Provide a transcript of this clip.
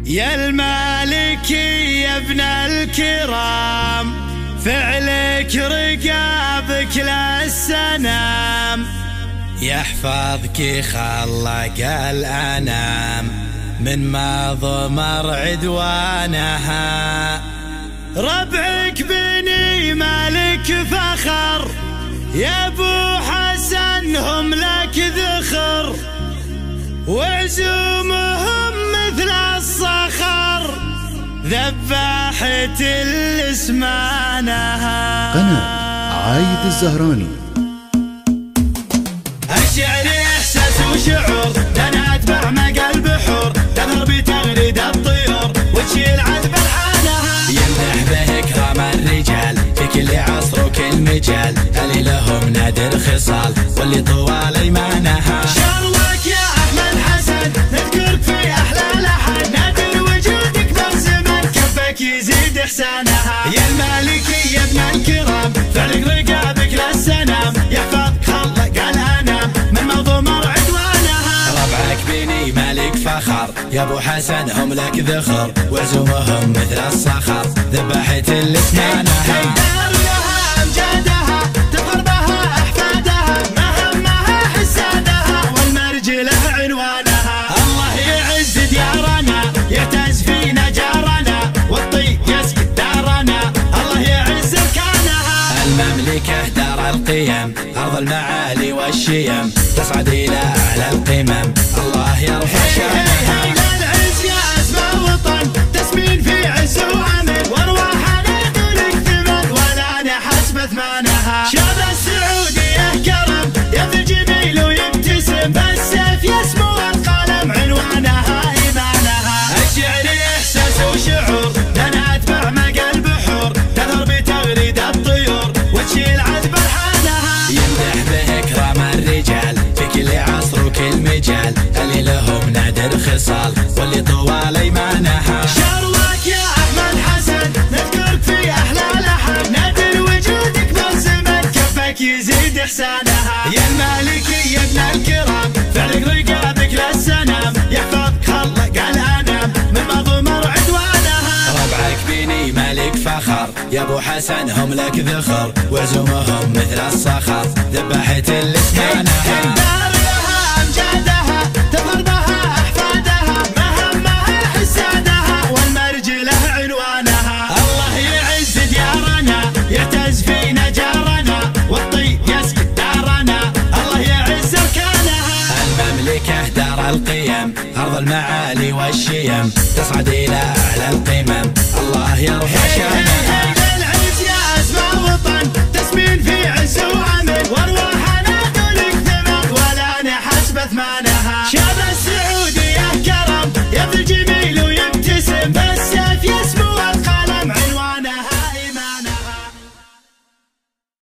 يا المالك يا ابن الكرام، فعلك رقابك للسنام، يحفظك خلق الأنام من ما ضمر عدوانها. ربعك بني مالك فخر، يا ابو حسن هم لك ذخر، وعزومهم مثل الصخر، ذباحة الاسمانها. قناة عايد الزهراني. الشعر احساس وشعور، انا اتبع مقى البحور، تظهر بتغريد الطيور وتشيل عذب الحانها. يمدح به اكرام الرجال في كل عصر وكل مجال، اللي لهم نادر خصال واللي طوال ايمانها. شرك يا احمد حسن نذكرك في احلى لحن، نادر وجودك بالزمن كفك يزيد احسانها. يا المالكي يا ابن الكرام، فعلك رقابك للسنام، يحفظك خلق الانام من مضمر عدوانها. ربعك بني مالك فخر، يا ابو حسن هم لك ذخر، وعزومهم مثل الصخر، ذباحة الاسمانها. دار لها امجادها تفخر بها احفادها، مهمها حسادها والمرجله عنوانها. الله يعز ديارنا يعتز فينا جارنا، والطيب يسكت دارنا الله يعز اركانها. المملكه دار القيم، ارض المعالي والشيم، تصعد الى اعلى القمم الله يرفع شانها. العز يا اسمى وطن تسمين في عز وامن، وارواحنا دونك ثمن ولا نحسب ثمانها. شاب السعوديه كرم يبذل جميل ويبتسم، بالسيف يسمو القلم عنوانها ايمانها. الشعر احساس وشعور، انا اتبع مقى البحور، تظهر بتغريد الطيور وتشيل عذب الحانها. يمدح به اكرام الرجال في كل عصر وكل مجال، اللي لهم نادر خصال واللي طوال ايمانها. شرك يا احمد حسن نذكرك في احلى لحن، نادر وجودك بالزمن كفك يزيد احسانها. يا المالكي يا ابن الكرام، فعلك رقابك للسنام، يحفظك خلق الانام من مضمر عدوانها. ربعك بني مالك فخر، يا ابو حسن هم لك ذخر، وعزومهم مثل الصخر، ذباحة الاسمانها. دار لها امجادها تظهر بها احفادها، مهمها حسادها والمرجله عنوانها. الله يعز ديارنا يعتز فينا جارنا، والطيب يسكت دارنا الله يعز اركانها. المملكه دار القيم، ارض المعالي والشيم، تصعد الى اعلى القمم الله يرفع شانها. العز يا اسمى وطن تسمين في عز وامن، وارواحنا دونك ثمن ولا نحسب ثمانها.